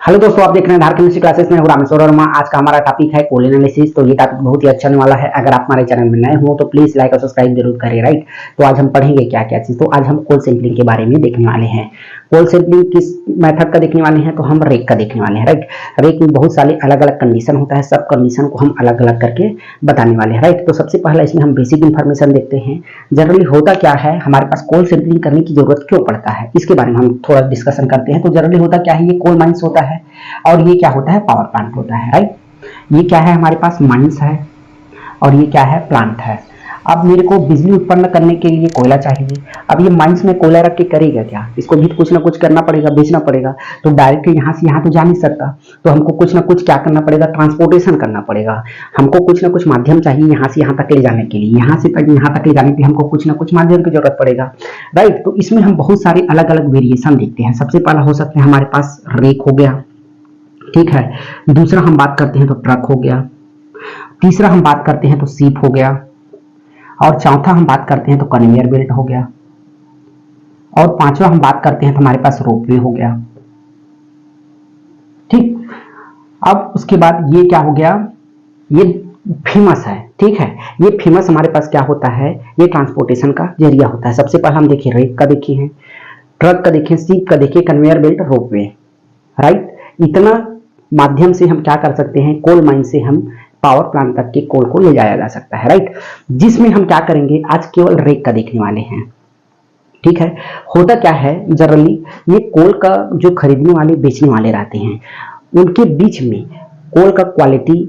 Hello दोस्तों, आप देख रहे हैं धार केमिस्ट्री क्लासेस में। रामेश्वर वर्मा। आज का हमारा टॉपिक है कोल एनालिसिस। तो ये टॉपिक बहुत ही अच्छा होने वाला है। अगर आप हमारे चैनल में नए हो तो प्लीज लाइक और सब्सक्राइब जरूर करें। राइट, तो आज हम पढ़ेंगे क्या क्या चीज। तो आज हम कोल सैंपलिंग के बारे में देखने वाले हैं। कोल सैंपलिंग किस मेथड का देखने वाले हैं, तो हम रेक का देखने वाले हैं। राइट, रेक में बहुत सारे अलग अलग कंडीशन होता है, सब कंडीशन को हम अलग अलग करके बताने वाले हैं। राइट, तो सबसे पहला इसमें हम बेसिक इन्फॉर्मेशन देखते हैं। जनरली होता क्या है, हमारे पास कोल सैंपलिंग करने की जरूरत क्यों पड़ता है, इसके बारे में हम थोड़ा डिस्कशन करते हैं। तो जनरली होता क्या है, ये कोल माइंस होता है और ये क्या होता है, पावर प्लांट होता है। राइट, ये क्या है, हमारे पास माइंस है और ये क्या है, प्लांट है। अब मेरे को बिजली उत्पन्न करने के लिए कोयला चाहिए। अब ये माइंस में कोयला रख के करेगा क्या, इसको भी कुछ ना कुछ करना पड़ेगा, बेचना पड़ेगा। तो डायरेक्ट यहाँ से यहाँ तो जा नहीं सकता, तो हमको कुछ ना कुछ क्या करना पड़ेगा, ट्रांसपोर्टेशन करना पड़ेगा। हमको कुछ ना कुछ माध्यम चाहिए यहाँ से यहाँ तक ले जाने के लिए। यहाँ से तक यहाँ तक ले जाने के लिए हमको कुछ ना कुछ माध्यम की जरूरत पड़ेगा। राइट, तो इसमें हम बहुत सारे अलग अलग वेरिएशन देखते हैं। सबसे पहला हो सकता है हमारे पास रेक हो गया, ठीक है। दूसरा हम बात करते हैं तो ट्रक हो गया। तीसरा हम बात करते हैं तो सीप हो गया। और चौथा हम बात करते हैं तो कन्वेयर बेल्ट हो गया। और पांचवा हम बात करते हैं तो हमारे पास रोपवे हो गया। ठीक, अब उसके बाद ये क्या हो गया, ये फेमस है। ठीक है, ये फेमस हमारे पास क्या होता है, ये ट्रांसपोर्टेशन का जरिया होता है। सबसे पहले हम देखिए रेक का देखिए हैं, ट्रक का देखिए, सीप का देखिए, कन्वेयर बेल्ट, रोपवे। राइट, इतना माध्यम से हम क्या कर सकते हैं, कोल माइन से हम पावर प्लांट तक के कोल को ले जाया जा सकता है। राइट, जिसमें हम क्या करेंगे, आज केवल रेक का देखने वाले हैं। ठीक है, होता क्या है, जनरली ये कोल का जो खरीदने वाले बेचने वाले रहते हैं, उनके बीच में कोल का क्वालिटी,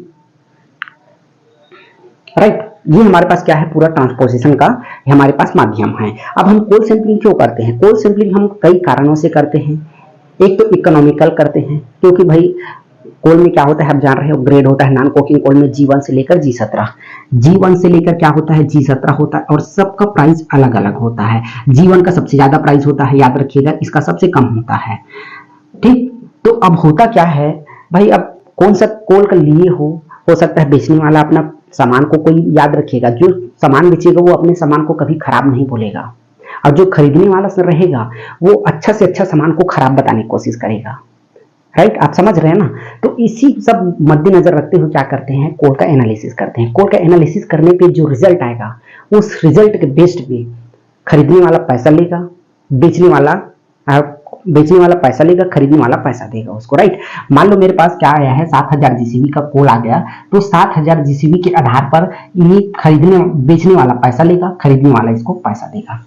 राइट, ये हमारे पास क्या है, पूरा ट्रांसपोर्टेशन का हमारे पास माध्यम है। अब हम कोल सैंपलिंग क्यों करते हैं, कोल सैंपलिंग हम कई कारणों से करते हैं। एक तो इकोनॉमिकल करते हैं, क्योंकि भाई कोल में क्या होता है, आप जान रहे हो, ग्रेड होता है नॉन कोकिंग कोल में G1 से लेकर G17। G1 से लेकर क्या होता है, G17 होता है, और सबका प्राइस अलग अलग होता है। G1 का सबसे ज्यादा प्राइस होता है, याद रखिएगा, इसका सबसे कम होता है। ठीक, तो अब होता क्या है भाई, अब कौन सा कोल का लिए हो सकता है बेचने वाला अपना सामान को, कोई याद रखिएगा, जो सामान बेचेगा वो अपने सामान को कभी खराब नहीं बोलेगा, और जो खरीदने वाला रहेगा वो अच्छा से अच्छा सामान को खराब बताने की कोशिश करेगा। राइट, आप समझ रहे हैं ना। तो इसी सब मद्देनजर रखते हुए क्या करते हैं, कोल का एनालिसिस करते हैं। कोल का एनालिसिस करने पे जो रिजल्ट आएगा, उस रिजल्ट के बेस्ड पे खरीदने वाला पैसा लेगा, बेचने वाला पैसा लेगा, खरीदने वाला पैसा देगा उसको। राइट, मान लो मेरे पास क्या आया है, 7000 जीसीबी का कोल आ गया, तो 7000 जीसीबी के आधार पर ये बेचने वाला पैसा लेगा, खरीदने वाला इसको पैसा देगा।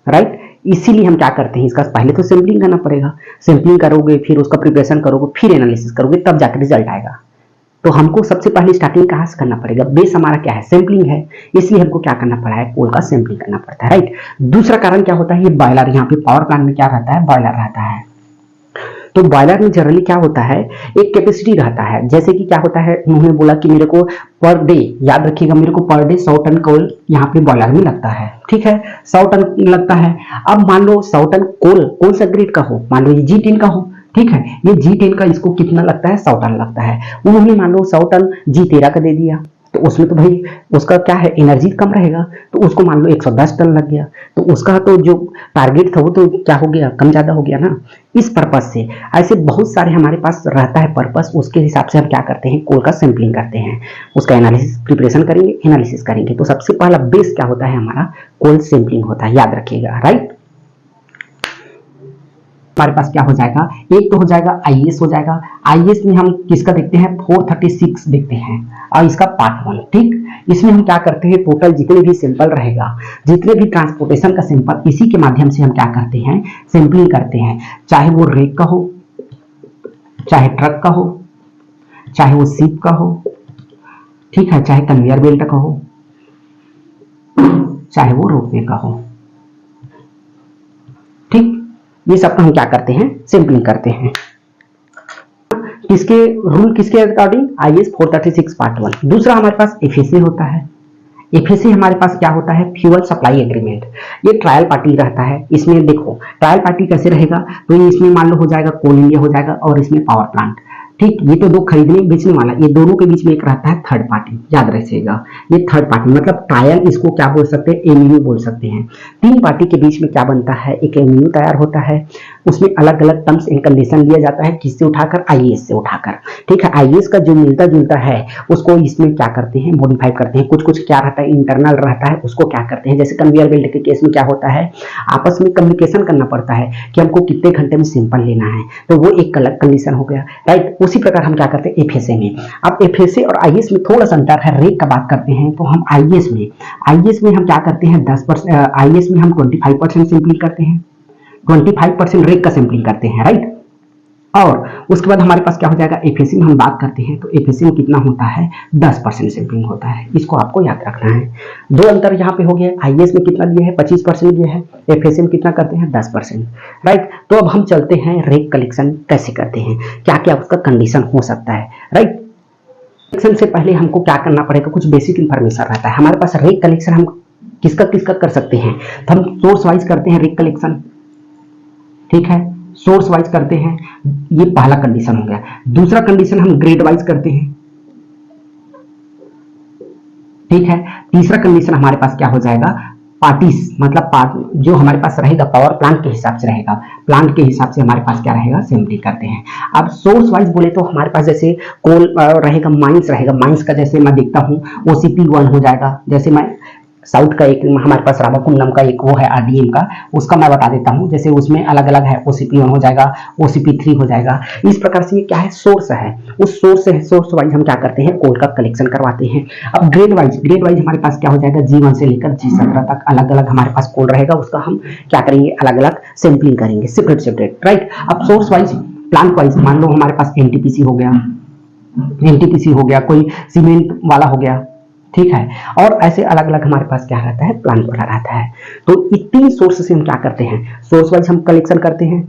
राइट, इसीलिए हम क्या करते हैं, इसका पहले तो सैंपलिंग करना पड़ेगा। सैंपलिंग करोगे, फिर उसका प्रिपरेशन करोगे, फिर एनालिसिस करोगे, तब जाकर रिजल्ट आएगा। तो हमको सबसे पहले स्टार्टिंग कहाँ से करना पड़ेगा, बेस हमारा क्या है, सैंपलिंग है, इसलिए हमको क्या करना पड़ा है, कोल का सैंपलिंग करना पड़ता है। राइट, दूसरा कारण क्या होता है, ये बॉयलर, यहाँ पे पावर प्लांट में क्या रहता है, बॉयलर रहता है। तो बॉयलर में जनरली क्या होता है, एक कैपेसिटी रहता है। जैसे कि क्या होता है, उन्होंने बोला कि मेरे को पर डे, याद रखिएगा, मेरे को पर डे 100 टन कोल यहाँ पे बॉयलर में लगता है। ठीक है, 100 टन लगता है। अब मान लो 100 टन कोल कौन सा ग्रेड का हो, मान लो ये G10 का हो। ठीक है, ये G10 का इसको कितना लगता है, 100 टन लगता है। उन्होंने मान लो 100 टन G13 का दे दिया, तो उसमें तो भाई उसका क्या है, एनर्जी कम रहेगा, तो उसको मान लो 110 टन लग गया, तो उसका तो जो टारगेट था वो तो क्या हो गया, कम ज्यादा हो गया ना। इस पर्पज से ऐसे बहुत सारे हमारे पास रहता है पर्पस, उसके हिसाब से हम क्या करते हैं, कोल का सैंपलिंग करते हैं, उसका एनालिसिस प्रिपरेशन करेंगे, एनालिसिस करेंगे। तो सबसे पहला बेस क्या होता है, हमारा कोल सैंपलिंग होता है, याद रखिएगा। राइट, हमारे पास क्या हो जाएगा, एक तो हो जाएगा आईएएस हो जाएगा। आईएएस में हम किसका देखते हैं, 436 देखते हैं, और इसका पार्ट 1। ठीक, इसमें हम क्या करते हैं, टोटल जितने भी सैंपल रहेगा, जितने भी ट्रांसपोर्टेशन का सैंपल, इसी के माध्यम से हम क्या करते हैं, सैंपलिंग करते हैं। चाहे वो रेक का हो, चाहे ट्रक का हो, चाहे वो सीप का हो, ठीक है, चाहे कन्वेयर बेल्ट का हो, चाहे वो रोपवे का हो। ठीक, ये सब हम क्या करते हैं, सैंपलिंग करते हैं। किसके रूल, किसके अकॉर्डिंग, आईएएस 436 पार्ट 1। दूसरा हमारे पास एफएसी होता है। एफएसी हमारे पास क्या होता है, फ्यूल सप्लाई एग्रीमेंट। ये ट्रायल पार्टी रहता है। इसमें देखो ट्रायल पार्टी कैसे रहेगा, तो ये इसमें मान लो हो जाएगा कोल इंडिया हो जाएगा, और इसमें पावर प्लांट। ठीक, ये तो दो खरीदने बेचने वाला, ये दोनों के बीच में एक रहता है थर्ड पार्टी, याद रखिएगा। ये थर्ड पार्टी मतलब ट्रायल, इसको क्या बोल सकते हैं, एमयू बोल सकते हैं। तीन पार्टी के बीच में क्या बनता है, एक एमयू तैयार होता है, उसमें अलग अलग टर्म्स एंड कंडीशन लिया जाता है, किससे उठाकर, आईएएस से उठाकर। ठीक है, आईएएस का जो मिलता जुलता है उसको इसमें क्या करते हैं, मॉडिफाई करते हैं। कुछ कुछ क्या रहता है, इंटरनल रहता है, उसको क्या करते हैं, जैसे कन्वेयर बेल्ट के केस में क्या होता है, आपस में कम्युनिकेशन करना पड़ता है कि हमको कितने घंटे में सैंपल लेना है, तो वो एक अलग कंडीशन हो गया, राइट। उसी प्रकार हम क्या करते हैं एफएसए में। अब एफएसए और आईएएस में थोड़ा सा अंतर है। रेक का बात करते हैं तो हम आईएएस में हम क्या करते हैं, 10%, आईएएस में हम 25% सैंपलिंग करते हैं, 25% रेक का सैंपलिंग करते हैं, राइट। और उसके बाद हमारे पास क्या हो जाएगा, एफएससी में हम बात करते हैं तो एफएससी में कितना होता है, 10% सैंपलिंग होता है। इसको आपको याद रखना है। दो अंतर यहाँ पे हो गया, आईएएस में कितना दिया है, 25% दिया है, एफएससी में कितना करते हैं, 10%, राइट। तो अब हम चलते हैं रेक कलेक्शन कैसे करते हैं, क्या क्या उसका कंडीशन हो सकता है, राइट। कलेक्शन से पहले हमको क्या करना पड़ेगा, कुछ बेसिक इंफॉर्मेशन रहता है हमारे पास। रेक कलेक्शन हम किसका किसका कर सकते हैं, तो हम सोर्स वाइज करते हैं रेक कलेक्शन, ठीक है, सोर्स वाइज करते हैं, ये पहला कंडीशन हो गया। दूसरा कंडीशन हम ग्रेड वाइज करते हैं, ठीक है। तीसरा कंडीशन हमारे पास क्या हो जाएगा, पार्टीज मतलब पार्ट जो हमारे पास रहेगा पावर प्लांट के हिसाब से रहेगा, प्लांट के हिसाब से हमारे पास क्या रहेगा, सैंपलिंग करते हैं। अब सोर्स वाइज बोले तो हमारे पास जैसे कोल रहेगा, माइंस रहेगा, माइंस का जैसे मैं देखता हूँ OCP 1 हो जाएगा। जैसे मैं साउथ का एक हमारे पास रामाकुंडम का एक वो है RDM का, उसका मैं बता देता हूँ। जैसे उसमें अलग अलग है, OCP 1 हो जाएगा, OCP 3 हो जाएगा। इस प्रकार से ये क्या है, सोर्स है। उस सोर्स वाइज हम क्या करते हैं, कोल का कलेक्शन करवाते हैं। अब ग्रेड वाइज हमारे पास क्या हो जाएगा, G1 से लेकर G17 तक अलग अलग हमारे पास कोल रहेगा, उसका हम क्या करेंगे, अलग अलग सैंपलिंग करेंगे, सेपरेट, राइट। अब सोर्स वाइज, प्लांट वाइज मान लो हमारे पास NTPC हो गया, कोई सीमेंट वाला हो गया, ठीक है। और ऐसे अलग अलग हमारे पास क्या रहता है, प्लांट वाला रहता है। तो ये तीन सोर्स से हम क्या करते हैं, सोर्स वाइज हम कलेक्शन करते हैं,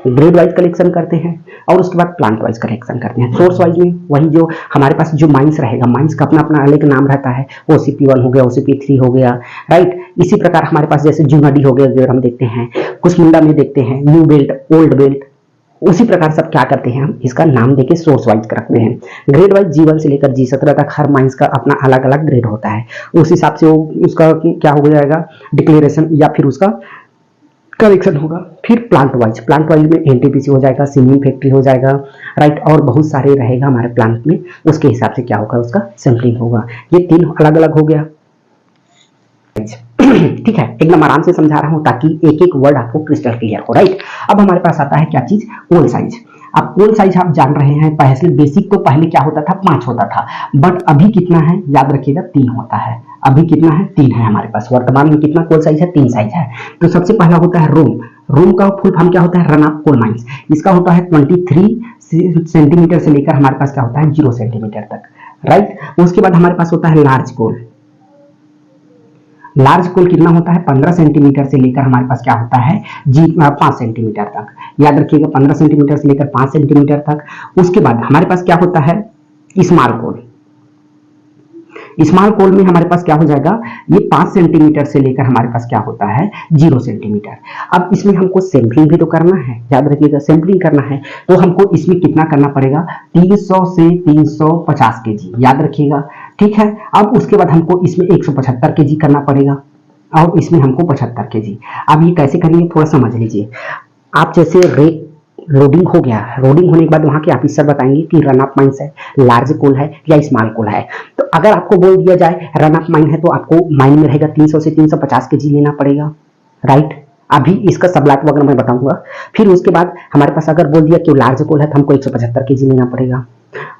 ग्रेड वाइज कलेक्शन करते हैं, और उसके बाद प्लांट वाइज कलेक्शन करते हैं। सोर्स वाइज में वही जो हमारे पास जो माइंस रहेगा, माइंस का अपना अपना अलग नाम रहता है, OCP 1 हो गया, OCP 3 हो गया, राइट। इसी प्रकार हमारे पास जैसे जूनाडी हो गया, जो हम देखते हैं, कुसमुंडा में देखते हैं, न्यू बेल्ट, ओल्ड बेल्ट, उसी प्रकार सब क्या करते हैं, हम इसका नाम देके सोर्स वाइज रखते हैं। ग्रेड वाइज G1 से लेकर G17 तक हर माइंस का अपना अलग अलग ग्रेड होता है, उस हिसाब से वो उसका क्या हो जाएगा, डिक्लेरेशन या फिर उसका कलेक्शन होगा। फिर प्लांट वाइज में NTPC हो जाएगा, सीमेंट फैक्ट्री हो जाएगा, राइट, और बहुत सारे रहेगा हमारे प्लांट में, उसके हिसाब से क्या होगा, उसका सैंपलिंग होगा। ये तीन अलग अलग हो गया, ठीक है। एकदम आराम से समझा रहा हूं ताकि एक एक वर्ड आपको क्रिस्टल क्लियर हो, राइट। अब हमारे पास आता है क्या चीज, कोल साइज। अब कोल साइज आप जान रहे हैं, पहले बेसिक तो पहले क्या होता था, 5 होता था, बट अभी कितना है, याद रखिएगा 3 होता है। अभी कितना है, 3 है हमारे पास वर्तमान में। कितना कोल साइज है, 3 साइज है। तो सबसे पहला होता है रूम का फुल फॉर्म क्या होता है, रन ऑफ कोल माइंस। इसका होता है 23 सेंटीमीटर से लेकर हमारे पास क्या होता है, 0 सेंटीमीटर तक, राइट। उसके बाद हमारे पास होता है लार्ज कोल कितना होता है, 15 सेंटीमीटर से लेकर हमारे पास क्या होता है, 5 सेंटीमीटर तक। याद रखिएगा 15 सेंटीमीटर से लेकर 5 सेंटीमीटर तक। उसके बाद हमारे पास क्या होता है, स्मॉल कोल में हमारे पास क्या हो जाएगा, ये 5 सेंटीमीटर से लेकर हमारे पास क्या होता है, 0 सेंटीमीटर। अब इसमें हमको सैंपलिंग भी तो करना है, याद रखिएगा सैंपलिंग करना है, तो हमको इसमें कितना करना पड़ेगा, 300 से 350 केजी, याद रखिएगा, ठीक है। अब उसके बाद हमको इसमें 175 केजी करना पड़ेगा, और इसमें हमको 75 केजी। अब ये कैसे करेंगे, थोड़ा समझ लीजिए। आप जैसे रेक लोडिंग हो गया, लोडिंग होने के बाद वहां के ऑफिसर बताएंगे कि रन ऑफ माइन है, लार्ज कोल है या स्मॉल कोल है। तो अगर आपको बोल दिया जाए रन ऑफ माइन है, तो आपको माइन में रहेगा 300 से 350 केजी लेना पड़ेगा, राइट। अभी इसका सबलाट वगैरह मैं बताऊंगा। फिर उसके बाद हमारे पास अगर बोल दिया कि लार्ज कोल है तो हमको 175 केजी लेना पड़ेगा।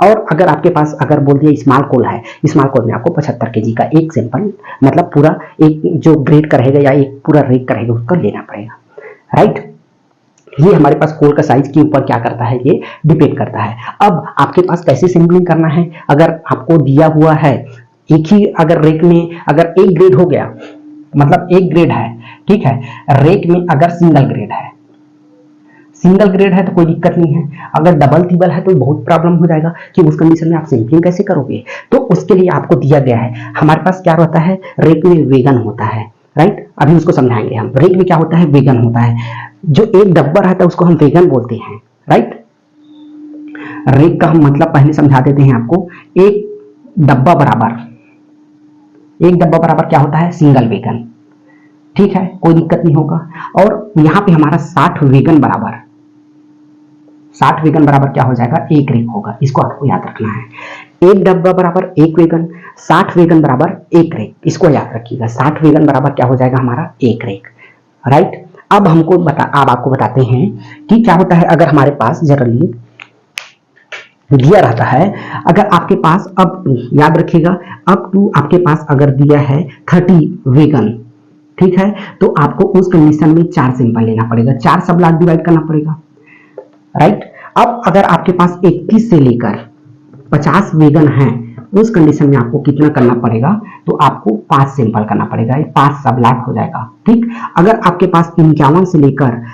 और अगर आपके पास अगर बोल दिया स्मॉल कोल है, स्मॉल कोल में आपको 75 केजी का एक सैंपल, मतलब पूरा एक जो ग्रेड का रहेगा या एक पूरा रेक का रहेगा उसका लेना पड़ेगा, राइट। ये हमारे पास कोल का साइज के ऊपर क्या करता है, ये डिपेंड करता है। अब आपके पास कैसे सैंपलिंग करना है, अगर आपको दिया हुआ है एक ही, अगर रेक में अगर एक ग्रेड हो गया, मतलब एक ग्रेड है, ठीक है, रेक में अगर सिंगल ग्रेड है तो कोई दिक्कत नहीं है। अगर डबल ट्रिपल है तो बहुत प्रॉब्लम हो जाएगा कि उस कंडीशन में आप सैंपलिंग कैसे करोगे। तो उसके लिए आपको दिया गया है, हमारे पास क्या रहता है, रेक में वेगन होता है, राइट। अभी उसको समझाएंगे हम। रेक में क्या होता है, वेगन होता है। जो एक डब्बा रहता है उसको हम वेगन बोलते हैं, राइट। रेक का हम मतलब पहले समझा देते हैं आपको। एक डब्बा बराबर क्या होता है, सिंगल वेगन। ठीक है, कोई दिक्कत नहीं होगा। और यहाँ पे हमारा 60 वेगन बराबर क्या हो जाएगा, एक रेक होगा। इसको आपको याद रखना है। एक डब्बा बराबर एक वेगन, 60 वेगन बराबर एक रेक। इसको याद रखिएगा, 60 वेगन बराबर क्या हो जाएगा हमारा, एक रेक। राइट। अब आपको बताते हैं कि क्या होता है अगर हमारे पास जनरली दिया रहता है। अगर आपके पास, अब याद रखिएगा, अप टू आपके पास अगर दिया है 30 वेगन, ठीक है, तो आपको उस कंडीशन में 4 सैंपल लेना पड़ेगा, 4 सब लाख डिवाइड करना पड़ेगा। राइट। अब अगर आपके पास 21 से लेकर 50 वेगन हैं, उस कंडीशन में आपको कितना करना पड़ेगा, तो आपको 5 सैंपल करना पड़ेगा, 5 सब लाख हो जाएगा। ठीक। अगर आपके पास 51 से लेकर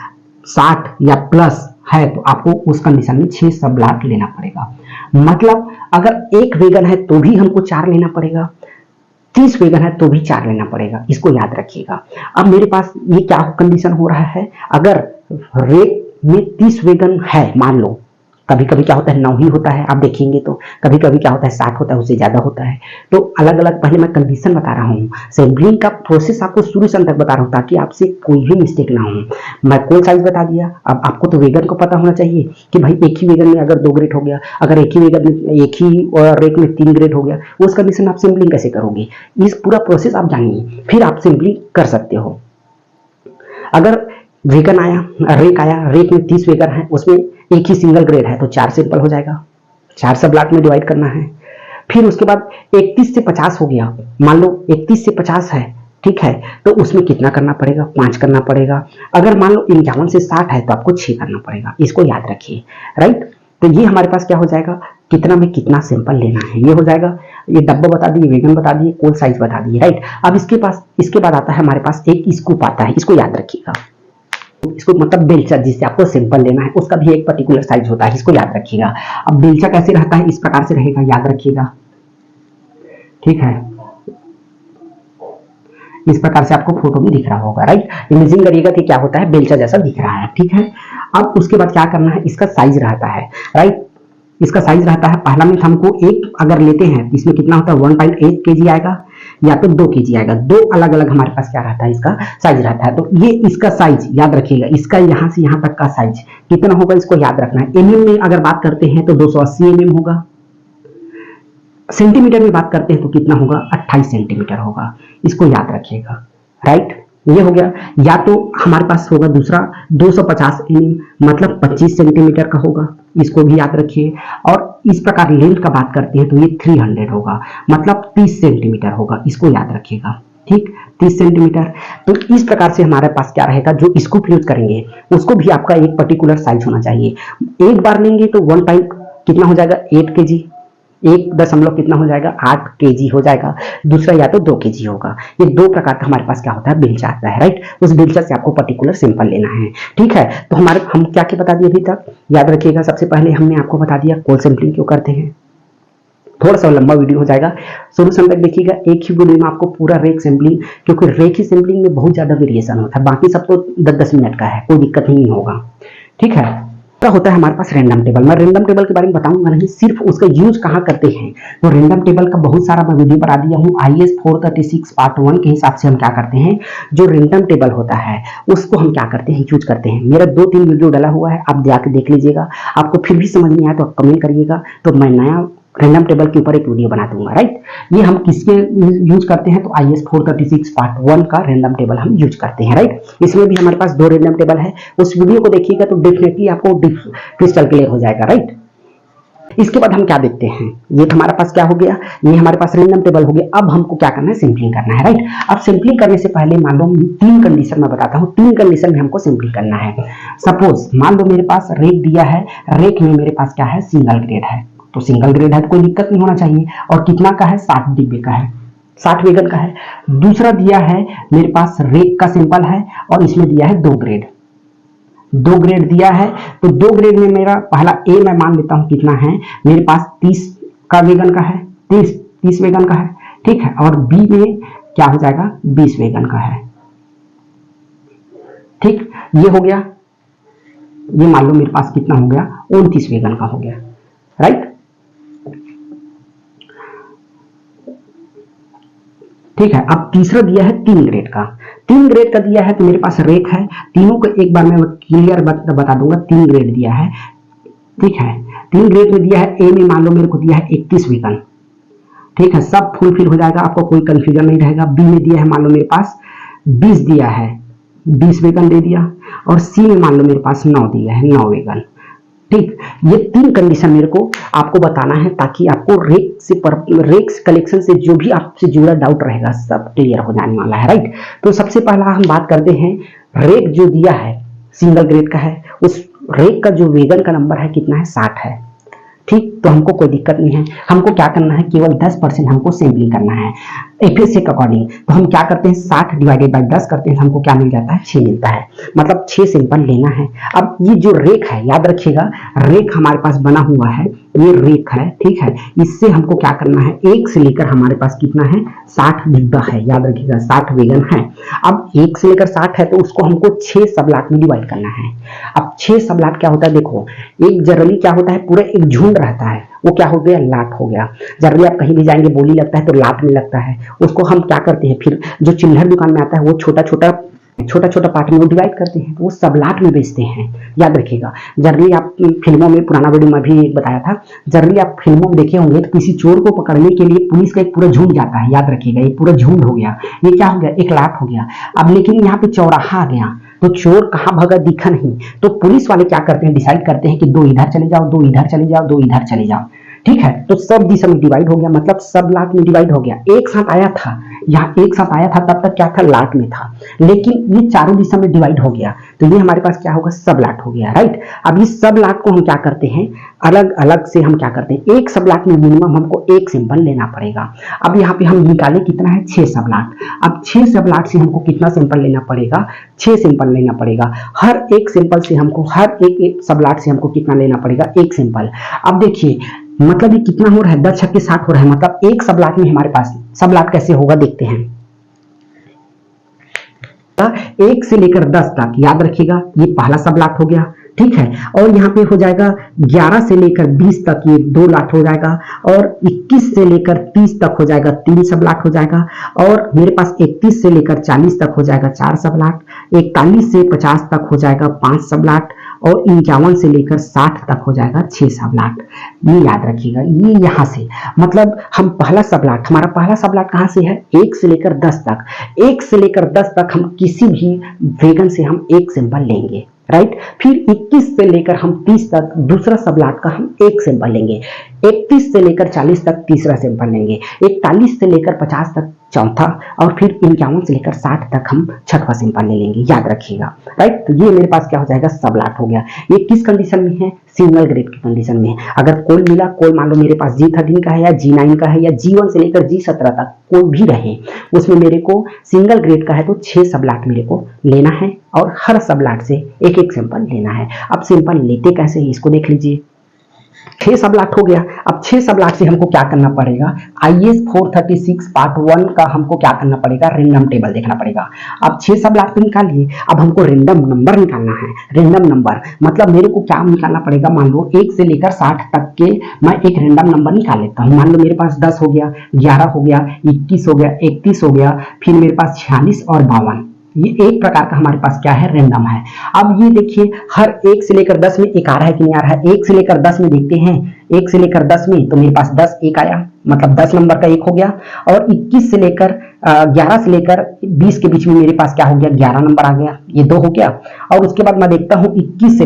60 या प्लस है, तो आपको उस कंडीशन में 6 सब लाख लेना पड़ेगा। मतलब अगर एक वेगन है तो भी हमको 4 लेना पड़ेगा, 30 वेगन है तो भी 4 लेना पड़ेगा। इसको याद रखिएगा। अब मेरे पास ये क्या कंडीशन हो रहा है, अगर रेक में 30 वेगन है, मान लो, कभी कभी क्या होता है 9 ही होता है, आप देखेंगे तो कभी कभी क्या होता है 60 होता है, उससे ज्यादा होता है। तो अलग अलग पहले मैं कंडीशन बता रहा हूँ, सैम्पलिंग का प्रोसेस आपको शुरू से अंत तक बता रहा हूँ, ताकि आपसे कोई भी मिस्टेक ना हो। मैं कोल साइज बता दिया। अब आपको तो वेगन को पता होना चाहिए कि भाई एक ही वेगन में अगर 2 ग्रेड हो गया, अगर एक ही वेगन में, एक ही रेक में 3 ग्रेड हो गया, उस कंडीशन आप सैम्पलिंग कैसे करोगे, इस पूरा प्रोसेस आप जानिए, फिर आप सैम्पलिंग कर सकते हो। अगर वेगन आया, रेक आया, रेक में 30 वेगन है, उसमें एक ही सिंगल ग्रेड है, तो 4 सैंपल हो जाएगा, 4 सब ब्लॉक में डिवाइड करना है। फिर उसके बाद 31 से 50 हो गया, मान लो 31 से 50 है, ठीक है, तो उसमें कितना करना पड़ेगा, 5 करना पड़ेगा। अगर मान लो 51 से 60 है, तो आपको 6 करना पड़ेगा। इसको याद रखिए। राइट। तो ये हमारे पास क्या हो जाएगा, कितना में कितना सैंपल लेना है, ये हो जाएगा। ये डब्बा बता दिए, वेगन बता दिए, कोल साइज बता दिए। राइट। अब इसके बाद आता है हमारे पास एक स्कूप आता है, इसको याद रखिएगा। इसको मतलब बेलचा, जिससे आपको सैंपल लेना है, उसका भी एक पर्टिकुलर साइज होता है, इसको याद रखिएगा। अब बेलचा कैसे रहता है, इस प्रकार से रहेगा, याद रखिएगा। ठीक है, इस प्रकार से आपको फोटो भी दिख रहा होगा। राइट। इमेजिन करिएगा कि क्या होता है, बेलचा जैसा दिख रहा है। ठीक है। अब उसके बाद क्या करना है, इसका साइज रहता है। राइट। इसका साइज रहता है, पहला में हमको एक अगर लेते हैं, इसमें कितना होता है, 1.8 kg आएगा या तो 2 kg आएगा। दो अलग अलग हमारे पास क्या रहता है, इसका साइज रहता है। तो ये इसका साइज याद रखिएगा, इसका यहां से यहां तक का साइज कितना होगा, इसको याद रखना है। एमएम में अगर बात करते हैं तो 280 mm होगा। सेंटीमीटर में बात करते हैं तो कितना होगा, 28 सेंटीमीटर होगा। इसको याद रखिएगा। राइट। ये हो गया। या तो हमारे पास होगा दूसरा 250 mm, मतलब 25 सेंटीमीटर का होगा, इसको भी याद रखिए। और इस प्रकार लेंथ का बात करते हैं तो ये 300 होगा, मतलब 30 सेंटीमीटर होगा, इसको याद रखिएगा। ठीक, 30 सेंटीमीटर। तो इस प्रकार से हमारे पास क्या रहेगा, जो स्कूप यूज करेंगे उसको भी आपका एक पर्टिकुलर साइज होना चाहिए। एक बार लेंगे तो 1 पॉइंट कितना हो जाएगा, 8 kg, 1 कितना हो जाएगा, 8 kg हो जाएगा। दूसरा या तो 2 kg होगा। ये दो प्रकार का हमारे पास क्या होता है, बेलचा आता है। राइट। उस बेलचा से आपको पर्टिकुलर सैंपल लेना है। ठीक है। तो हम क्या क्या बता दिए अभी तक, याद रखिएगा। सबसे पहले हमने आपको बता दिया कोल सैंपलिंग क्यों करते हैं। थोड़ा सा लंबा वीडियो हो जाएगा, शुरू से अंत तक देखिएगा। एक ही वीडियो में आपको पूरा रेक सैंपलिंग, क्योंकि रेक ही सैंपलिंग में बहुत ज्यादा वेरिएशन होता है, बाकी सब तो 10-10 मिनट का है, कोई दिक्कत नहीं होगा। ठीक है। तो होता है हमारे पास रैंडम टेबल। मैं रैंडम टेबल के बारे में बताऊंगा नहीं, सिर्फ उसका यूज कहाँ करते हैं। तो रैंडम टेबल का बहुत सारा मैं वीडियो बना दिया हूँ। IAS 436 पार्ट 1 के हिसाब से हम क्या करते हैं, जो रैंडम टेबल होता है उसको हम क्या करते हैं, यूज करते हैं। मेरा 2-3 वीडियो डाला हुआ है, आप जाके देख लीजिएगा। आपको फिर भी समझ नहीं आया तो आप कमेंट करिएगा, तो मैं नया रैंडम टेबल के ऊपर एक वीडियो बना दूंगा। राइट। ये हम किसके यूज करते हैं, तो IAS 436 पार्ट 1 का रैंडम टेबल हम यूज करते हैं। राइट। इसमें भी हमारे पास 2 रैंडम टेबल है, उस वीडियो को देखिएगा तो डेफिनेटली आपको क्रिस्टल क्लियर हो जाएगा। राइट। इसके बाद हम क्या देखते हैं, ये हमारे पास क्या हो गया, ये हमारे पास रैंडम टेबल हो गया। अब हमको क्या करना है, सैंपलिंग करना है। राइट। अब सैंपलिंग करने से पहले मान लो 3 कंडीशन मैं बताता हूँ, 3 कंडीशन में हमको सैंपलिंग करना है। सपोज मान लो मेरे पास रेक दिया है, रेक में मेरे पास क्या है, सिंगल ग्रेड है, तो सिंगल ग्रेड है तो कोई दिक्कत नहीं होना चाहिए। और कितना का है, 60 डिब्बे का है, 60 वेगन का है। दूसरा दिया है मेरे पास रेक का सैंपल है और इसमें दिया है 2 ग्रेड, 2 ग्रेड दिया है। तो 2 ग्रेड में मेरा पहला ए मैं मान लेता हूं कितना है, मेरे पास 30 का वेगन का है, 30 वेगन का है। ठीक है। और बी में क्या हो जाएगा, 20 वेगन का है। ठीक, ये हो गया। ये मान लो मेरे पास कितना हो गया, 29 वेगन का हो गया। राइट। ठीक है, अब तीसरा दिया है 3 ग्रेड का। 3 ग्रेड का दिया है तो मेरे पास रेक है, तीनों को एक बार मैं क्लियर बता दूंगा। 3 ग्रेड दिया है, ठीक है। 3 ग्रेड में दिया है, ए में मान लो मेरे को दिया है 31 वेतन, ठीक है, सब फुलफिल हो जाएगा, आपको कोई कंफ्यूजन नहीं रहेगा। बी में दिया है मान लो मेरे पास 20 दिया है, 20 वेतन दे दिया। और सी में मान लो मेरे पास 9 दिया है, 9 वेतन। ठीक, ये 3 कंडीशन मेरे को आपको बताना है ताकि आपको रेक कलेक्शन से जो भी आपसे जुड़ा डाउट रहेगा सब क्लियर हो जाने वाला है, राइट। तो सबसे पहला हम बात करते हैं, रेक जो दिया है सिंगल ग्रेड का है, उस रेक का जो वेगन का नंबर है कितना है, 60 है। ठीक, तो हमको कोई दिक्कत नहीं है। हमको क्या करना है, केवल 10% हमको सैंपलिंग करना है एफएसए के अकॉर्डिंग। तो हम क्या करते हैं, 60 डिवाइडेड बाय 10 करते हैं, हमको क्या मिल जाता है, 6 मिलता है। मतलब 6 सैंपल लेना है। अब ये जो रेक है, याद रखिएगा, रेक हमारे पास बना हुआ है, ये रेक है, ठीक है। इससे हमको क्या करना है, 1 से लेकर हमारे पास कितना है, 60 डिब्बा है, याद रखिएगा 60 वेगन है। अब 1 से लेकर 60 है तो उसको हमको 6 सब लाट में डिवाइड करना है। अब 6 सब लाट क्या होता है, देखो, एक जनरली क्या होता है, पूरा एक झुंड रहता है, वो क्या हो गया, लाट हो गया। जनरली आप कहीं भी जाएंगे, बोली लगता है तो लाट में लगता है, उसको हम क्या करते हैं, फिर जो चिल्हर दुकान में आता है वो छोटा छोटा पार्ट में वो डिवाइड करते हैं, तो वो सब लाट में बेचते हैं, याद रखिएगा। जनरली आप फिल्मों में, पुराना वीडियो में भी बताया था, जनरली आप फिल्मों में देखे होंगे तो किसी चोर को पकड़ने के लिए पुलिस का एक पूरा झुंड जाता है, याद रखिएगा, ये पूरा झुंड हो गया, ये क्या हो गया, एक लाट हो गया। अब लेकिन यहाँ पे चौराहा आ गया तो चोर कहाँ भगा, दिखा नहीं, तो पुलिस वाले क्या करते हैं, डिसाइड करते हैं कि 2 इधर चले जाओ, 2 इधर चले जाओ, 2 इधर चले जाओ, ठीक है। तो सब दिशा में डिवाइड हो गया, मतलब सब लाट में डिवाइड हो गया। एक साथ आया था, यहाँ एक साथ आया था, तब तक क्या था, लाट में था, लेकिन ये चारों दिशा में डिवाइड हो गया तो ये हमारे पास क्या होगा, सब लाट हो गया, राइट। अब इस सब लाट को हम क्या करते हैं, अलग अलग से हम क्या करते हैं, एक सब लाट में मिनिमम हमको 1 सैंपल लेना पड़ेगा। अब यहाँ पे हम निकाले कितना है, 6 सब लाट। अब 6 सब लाट से हमको कितना सैंपल लेना पड़ेगा, 6 सैंपल लेना पड़ेगा। हर एक सैंपल से हमको, हर एक सब लाट से हमको कितना लेना पड़ेगा, 1 सैंपल। अब देखिए, मतलब ये कितना हो रहा है, 10 छक्के 60 हो रहा है, मतलब एक सब लाट में हमारे पास सब लाट कैसे होगा, देखते हैं। 1 से लेकर 10 तक, याद रखिएगा, ये पहला सब लाट हो गया, ठीक है। और यहाँ पे हो जाएगा 11 से लेकर 20 तक, ये 2 लाट हो जाएगा। और 21 से लेकर 30 तक हो जाएगा, 3 सब लाट हो जाएगा। और मेरे पास 31 से लेकर 40 तक हो जाएगा, 4 सब लाट। 41 से 50 तक हो जाएगा, 5 सब लाट। और 51 से लेकर 60 तक हो जाएगा, 6 सब लाट। ये याद रखिएगा, ये यहाँ से, मतलब हम पहला सब लाट, हमारा पहला सब लाट कहाँ से है, 1 से लेकर 10 तक। 1 से लेकर 10 तक हम किसी भी वेगन से हम 1 सैंपल लेंगे, राइट। फिर 21 से लेकर हम 30 तक दूसरा सब लाट का हम 1 सैंपल लेंगे। 31 से लेकर 40 तक तीसरा सैंपल लेंगे। 41 से लेकर 50 तक चौथा, और फिर 51 से लेकर 60 तक हम छठवां सैंपल ले लेंगे, याद रखिएगा, राइट। तो ये मेरे पास क्या हो जाएगा, सब लाट हो गया। ये किस कंडीशन में है, सिंगल ग्रेड की कंडीशन में है। अगर कोल मिला, कोल मान लो मेरे पास G13 का है या G9 का है या G1 से लेकर G17 तक कोई भी रहे, उसमें मेरे को सिंगल ग्रेड का है तो 6 सब लाट मेरे को लेना है, और हर सब लाट से एक एक सैंपल लेना है। अब सैंपल लेते कैसे है, इसको देख लीजिए। 6 सब लाट हो गया। अब 6 सब लाट से हमको क्या करना पड़ेगा, IS 436 पार्ट 1 का हमको क्या करना पड़ेगा, रेंडम टेबल देखना पड़ेगा। अब 6 सब लाट पे निकालिए, अब हमको रेंडम नंबर निकालना है। रेंडम नंबर मतलब मेरे को क्या निकालना पड़ेगा, मान लो 1 से लेकर 60 तक के मैं एक रेंडम नंबर निकाल लेता हूँ। मान लो मेरे पास 10 हो गया, 11 हो गया, 21 हो गया, 31 हो गया, फिर मेरे पास 46 और 52। ये एक प्रकार का हमारे पास क्या है, रेंडम है। अब ये देखिए, हर 1 से लेकर 10 में एक आ रहा है कि नहीं आ रहा है। 1 से लेकर 10 में देखते हैं, 1 से लेकर 10 में तो मेरे पास 10 एक आया, मतलब 10 नंबर का 1 हो गया। और 21 से लेकर 11 से लेकर 20 के बीच में मेरे पास क्या हो गया, 11 नंबर आ गया, ये 2 हो गया। और उसके बाद मैं देखता हूँ 21 से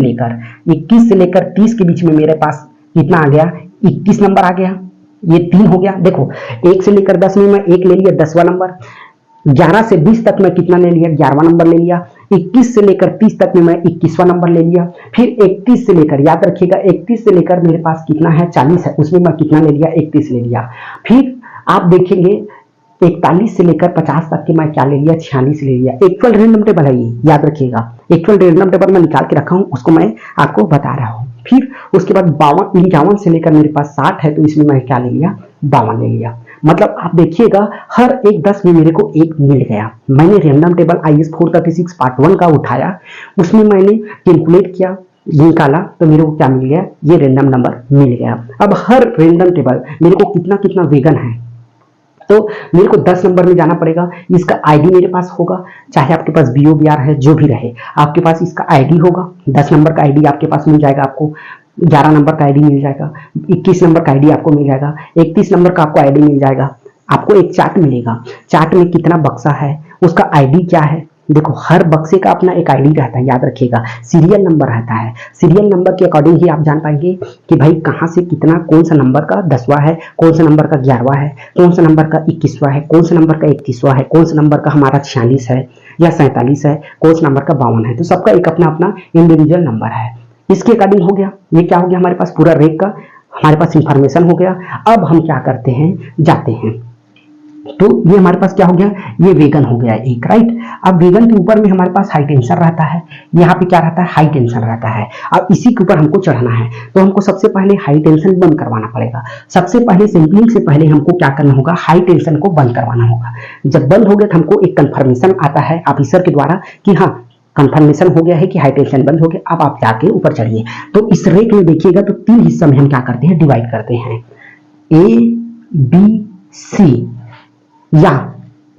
लेकर 30 के बीच में मेरे पास कितना आ गया, 21 नंबर आ गया, ये 3 हो गया। देखो, 1 से लेकर 10 में मैं 1 ले लिया, 10वां नंबर। 11 से 20 तक मैं कितना ले लिया, 11वां नंबर ले लिया। 21 से लेकर 30 तक में मैं 21वां नंबर ले लिया। फिर 31 से लेकर, याद रखिएगा, 31 से लेकर मेरे पास कितना है, 40 है, उसमें मैं कितना ले लिया, 31 ले लिया। फिर आप देखेंगे 41 से लेकर 50 तक के मैं क्या ले लिया, 46 ले लिया। एक्चुअल रैंडम टेबल है ये, याद रखिएगा। एक्चुअल रैंडम टेबल मैं निकाल के रखा हूँ, उसको मैं आपको बता रहा हूँ। फिर उसके बाद 51 से लेकर मेरे पास 60 है, तो इसमें मैं क्या ले लिया, 52 ले लिया। मतलब आप देखिएगा, हर एक 10 में मेरे को 1 मिल गया। मैंने रैंडम टेबल IS 436 पार्ट 1 का उठाया, उसमें मैंने कैलकुलेट किया, निकाला तो मेरे को क्या मिल गया, ये रेंडम नंबर मिल गया। अब हर रेंडम टेबल मेरे को कितना कितना वेगन है, तो मेरे को 10 नंबर में जाना पड़ेगा। इसका आईडी मेरे पास होगा, चाहे आपके पास BOBR है जो भी रहे, आपके पास इसका आईडी होगा। 10 नंबर का आईडी आपके पास मिल जाएगा, आपको 11 नंबर का आईडी मिल जाएगा, 21 नंबर का आईडी आपको मिल जाएगा, 31 नंबर का आपको आईडी मिल जाएगा। आपको एक चार्ट मिलेगा, चार्ट में कितना बक्सा है, उसका आईडी क्या है। देखो हर बक्से का अपना एक आईडी रहता है, याद रखिएगा। सीरियल नंबर रहता है, सीरियल नंबर के अकॉर्डिंग ही आप जान पाएंगे कि भाई कहाँ से कितना, कौन सा नंबर का 10वां है, कौन सा नंबर का 11वां है, कौन सा नंबर का 21वां है, कौन सा नंबर का 31वां है, कौन सा नंबर का हमारा 46 है या 47 है, कौन सा नंबर का 52 है। तो सबका एक अपना अपना इंडिविजुअल नंबर है। इसके अकॉर्डिंग हो गया, ये क्या हो गया हमारे पास पूरा रेक का हमारे पास इंफॉर्मेशन हो गया। अब हम क्या करते हैं, जाते हैं, तो ये हमारे पास क्या हो गया, ये वेगन हो गया एक, राइट। अब वेगन के ऊपर में हमारे पास हाई टेंशन रहता है, यहाँ पे क्या रहता है, हाई टेंशन रहता है। अब इसी के ऊपर हमको चढ़ना है, तो हमको सबसे पहले हाई टेंशन बंद करवाना पड़ेगा। सबसे पहले सैंपलिंग से पहले हमको क्या करना होगा, हाई टेंशन को बंद करवाना होगा। जब बंद हो गया तो हमको एक कंफर्मेशन आता है ऑफिसर के द्वारा कि हाँ कंफर्मेशन हो गया है कि हाई टेंशन बंद हो गया, अब आप जाके ऊपर चढ़िए। तो इस रेक में देखिएगा तो 3 हिस्सों में हम क्या करते हैं, डिवाइड करते हैं, ABC या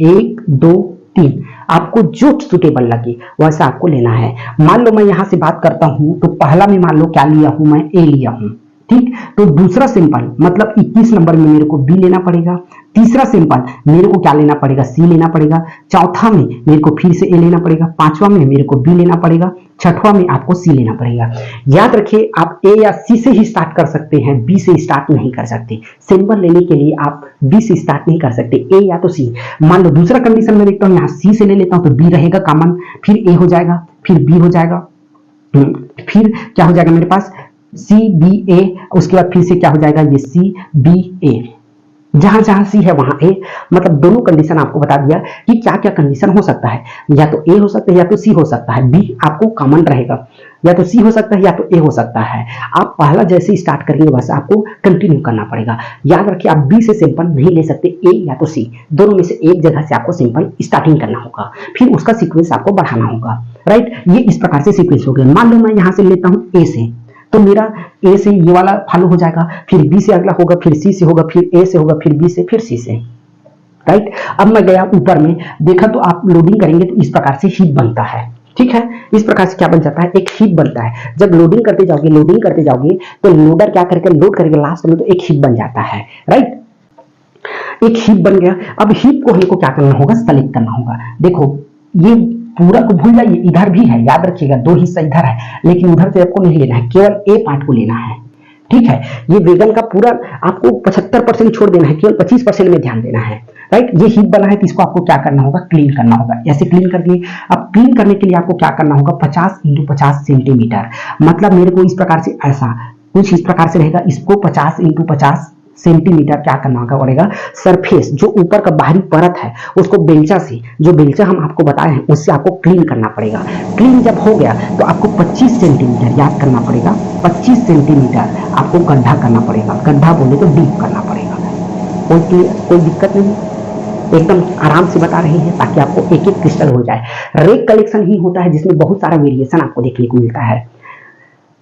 1 2 3, आपको जो सुटेबल लगे वैसा आपको लेना है। मान लो मैं यहां से बात करता हूं तो पहला में मान लो क्या लिया हूं, मैं A लिया हूं, ठीक। तो दूसरा सिंपल मतलब 21 नंबर में मेरे को B लेना पड़ेगा, तीसरा सिंपल मेरे को क्या लेना पड़ेगा, C लेना पड़ेगा, चौथा में मेरे को फिर से A लेना पड़ेगा, पांचवा में मेरे को B लेना पड़ेगा, छठवां में आपको C लेना पड़ेगा। याद रखिए आप A या C से ही स्टार्ट कर सकते हैं, B से स्टार्ट नहीं कर सकते। सिंपल लेने के लिए आप B से स्टार्ट नहीं कर सकते, A या तो C। मान लो दूसरा कंडीशन में देखता हूँ, यहाँ C से ले लेता हूँ तो B रहेगा कॉमन, फिर A हो जाएगा, फिर B हो जाएगा, फिर क्या हो जाएगा मेरे पास CBA, उसके बाद फिर से क्या हो जाएगा ये CBA। जहां जहां C है वहां A, मतलब दोनों कंडीशन आपको बता दिया कि क्या क्या कंडीशन हो सकता है, या तो A हो सकता है या तो C हो सकता है। B आपको कॉमन रहेगा, या तो C हो सकता है या तो A हो सकता है। आप पहला जैसे स्टार्ट करेंगे वैसे आपको कंटिन्यू करना पड़ेगा। याद रखिए आप B से सिंपल नहीं ले सकते, A या तो C, दोनों में से एक जगह से आपको सिंपल स्टार्टिंग करना होगा, फिर उसका सीक्वेंस आपको बढ़ाना होगा, राइट। ये इस प्रकार से सीक्वेंस हो गया। मान लो मैं यहां से लेता हूं A से, तो मेरा A से ये वाला फॉलो हो जाएगा, फिर B से अगला होगा, फिर C से होगा, फिर A से होगा, फिर B से, फिर C से, राइट। अब मैं गया ऊपर में, देखा तो आप लोडिंग करेंगे तो इस प्रकार से हीप बनता है, ठीक है। इस प्रकार से क्या बन जाता है, एक हीप बनता है। जब लोडिंग करते जाओगे, लोडिंग करते जाओगे तो लोडर क्या करेगा, लोड करेगा, लास्ट में तो एक हीप बन जाता है, राइट। एक हीप बन गया। अब हीप को हमको क्या करना होगा, सेलेक्ट करना होगा। देखो ये पूरा को भूल जाइए, इधर भी है, याद रखिएगा 2 हिस्सा इधर है, लेकिन उधर से आपको नहीं लेना है, केवल A पार्ट को लेना है, ठीक है। ये वेगन का पूरा आपको 75% छोड़ देना है, केवल 25% में ध्यान देना है, राइट। ये हीप बना है तो इसको आपको क्या करना होगा, क्लीन करना होगा। ऐसे क्लीन कर दिए। अब क्लीन करने के लिए आपको क्या करना होगा, 50 × 50 सेंटीमीटर, मतलब मेरे को इस प्रकार से, ऐसा कुछ इस प्रकार से रहेगा। इसको 50 × 50 सेंटीमीटर क्या करना पड़ेगा, सरफेस जो ऊपर का बाहरी परत है उसको बेलचा से, जो बेलचा हम आपको बताए हैं उससे आपको क्लीन करना पड़ेगा। क्लीन जब हो गया तो आपको 25 सेंटीमीटर याद करना पड़ेगा, 25 सेंटीमीटर आपको गड्ढा करना पड़ेगा। गड्ढा बोले तो डीप करना पड़ेगा। कोई दिक्कत नहीं, एकदम आराम से बता रहे हैं ताकि आपको एक एक क्रिस्टल हो जाए। रेक कलेक्शन ही होता है जिसमें बहुत सारा वेरिएशन आपको देखने को मिलता है।